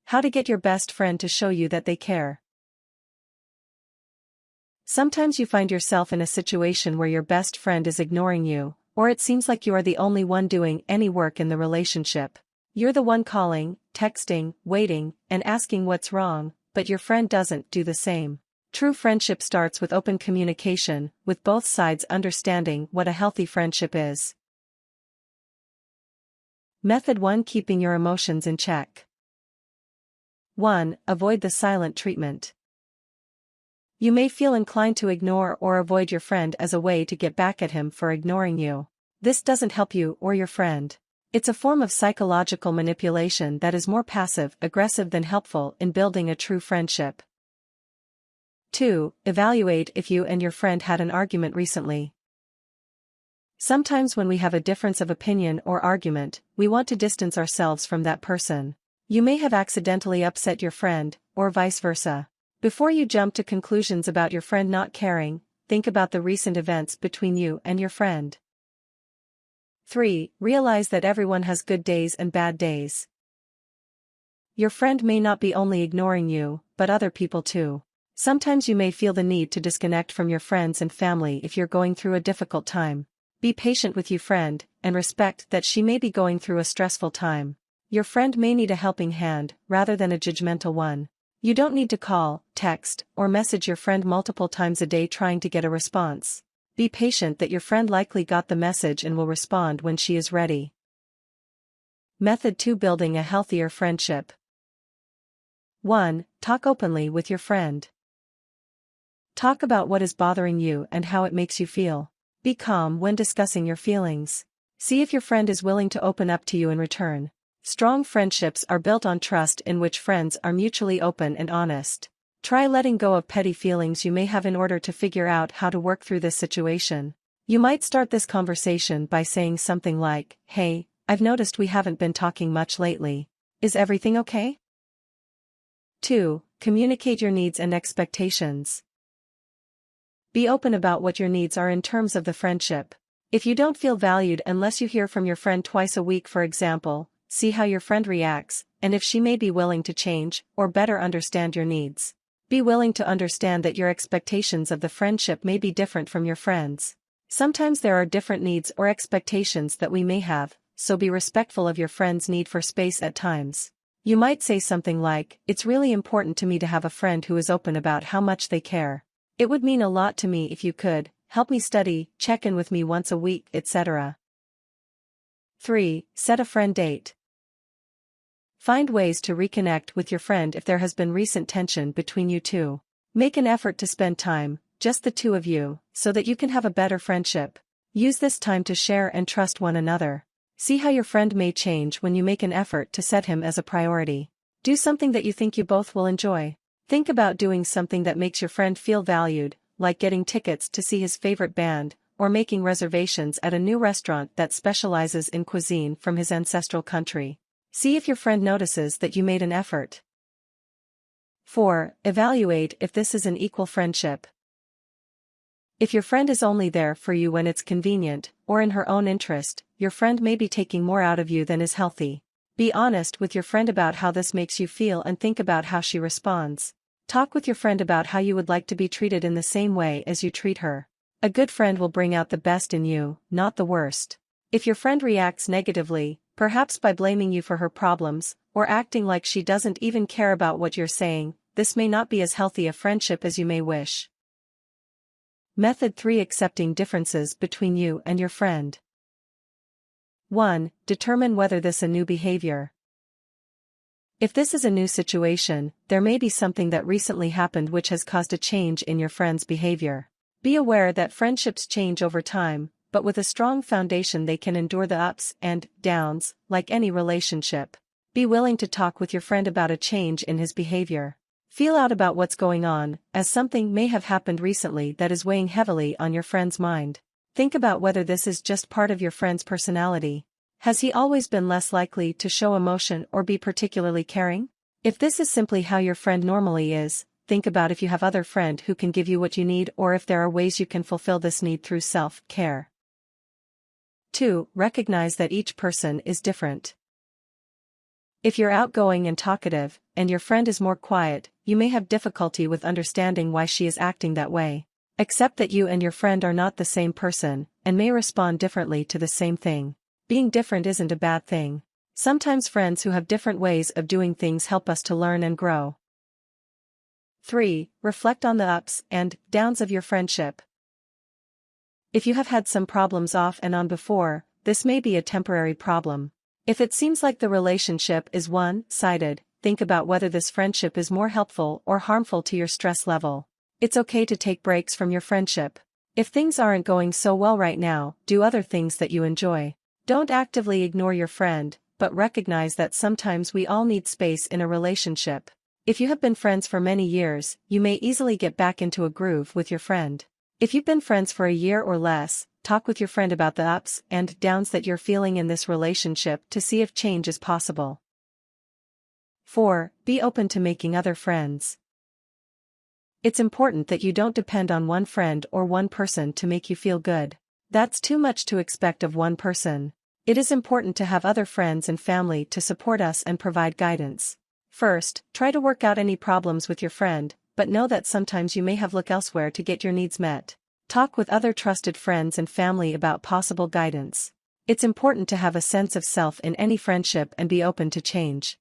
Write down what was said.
How to get your best friend to show you that they care. Sometimes you find yourself in a situation where your best friend is ignoring you, or it seems like you are the only one doing any work in the relationship. You're the one calling, texting, waiting, and asking what's wrong, but your friend doesn't do the same. True friendship starts with open communication, with both sides understanding what a healthy friendship is. Method 1: Keeping your emotions in check. 1. Avoid the silent treatment. You may feel inclined to ignore or avoid your friend as a way to get back at him for ignoring you. This doesn't help you or your friend. It's a form of psychological manipulation that is more passive-aggressive than helpful in building a true friendship. 2. Evaluate if you and your friend had an argument recently. Sometimes when we have a difference of opinion or argument, we want to distance ourselves from that person. You may have accidentally upset your friend, or vice versa. Before you jump to conclusions about your friend not caring, think about the recent events between you and your friend. 3. Realize that everyone has good days and bad days. Your friend may not be only ignoring you, but other people too. Sometimes you may feel the need to disconnect from your friends and family if you're going through a difficult time. Be patient with your friend, and respect that she may be going through a stressful time. Your friend may need a helping hand, rather than a judgmental one. You don't need to call, text, or message your friend multiple times a day trying to get a response. Be patient that your friend likely got the message and will respond when she is ready. Method 2: Building a healthier friendship. 1. Talk openly with your friend. Talk about what is bothering you and how it makes you feel. Be calm when discussing your feelings. See if your friend is willing to open up to you in return. Strong friendships are built on trust in which friends are mutually open and honest. Try letting go of petty feelings you may have in order to figure out how to work through this situation. You might start this conversation by saying something like, "Hey, I've noticed we haven't been talking much lately. Is everything okay?" 2. Communicate your needs and expectations. Be open about what your needs are in terms of the friendship. If you don't feel valued unless you hear from your friend twice a week, for example, see how your friend reacts, and if she may be willing to change or better understand your needs. Be willing to understand that your expectations of the friendship may be different from your friends'. Sometimes there are different needs or expectations that we may have, so be respectful of your friend's need for space at times. You might say something like, "It's really important to me to have a friend who is open about how much they care. It would mean a lot to me if you could help me study, check in with me once a week, etc." 3. Set a friend date. Find ways to reconnect with your friend if there has been recent tension between you two. Make an effort to spend time, just the two of you, so that you can have a better friendship. Use this time to share and trust one another. See how your friend may change when you make an effort to set him as a priority. Do something that you think you both will enjoy. Think about doing something that makes your friend feel valued, like getting tickets to see his favorite band, or making reservations at a new restaurant that specializes in cuisine from his ancestral country. See if your friend notices that you made an effort. 4. Evaluate if this is an equal friendship. If your friend is only there for you when it's convenient, or in her own interest, your friend may be taking more out of you than is healthy. Be honest with your friend about how this makes you feel and think about how she responds. Talk with your friend about how you would like to be treated in the same way as you treat her. A good friend will bring out the best in you, not the worst. If your friend reacts negatively, perhaps by blaming you for her problems, or acting like she doesn't even care about what you're saying, this may not be as healthy a friendship as you may wish. Method 3: Accepting differences between you and your friend. 1. Determine whether this is a new behavior. If this is a new situation, there may be something that recently happened which has caused a change in your friend's behavior. Be aware that friendships change over time, but with a strong foundation they can endure the ups and downs, like any relationship. Be willing to talk with your friend about a change in his behavior. Feel out about what's going on, as something may have happened recently that is weighing heavily on your friend's mind. Think about whether this is just part of your friend's personality. Has he always been less likely to show emotion or be particularly caring? If this is simply how your friend normally is, think about if you have other friend who can give you what you need or if there are ways you can fulfill this need through self-care. 2. Recognize that each person is different. If you're outgoing and talkative, and your friend is more quiet, you may have difficulty with understanding why she is acting that way. Accept that you and your friend are not the same person, and may respond differently to the same thing. Being different isn't a bad thing. Sometimes friends who have different ways of doing things help us to learn and grow. 3. Reflect on the ups and downs of your friendship. If you have had some problems off and on before, this may be a temporary problem. If it seems like the relationship is one-sided, think about whether this friendship is more helpful or harmful to your stress level. It's okay to take breaks from your friendship. If things aren't going so well right now, do other things that you enjoy. Don't actively ignore your friend, but recognize that sometimes we all need space in a relationship. If you have been friends for many years, you may easily get back into a groove with your friend. If you've been friends for a year or less, talk with your friend about the ups and downs that you're feeling in this relationship to see if change is possible. 4. Be open to making other friends. It's important that you don't depend on one friend or one person to make you feel good. That's too much to expect of one person. It is important to have other friends and family to support us and provide guidance. First, try to work out any problems with your friend, but know that sometimes you may have to look elsewhere to get your needs met. Talk with other trusted friends and family about possible guidance. It's important to have a sense of self in any friendship and be open to change.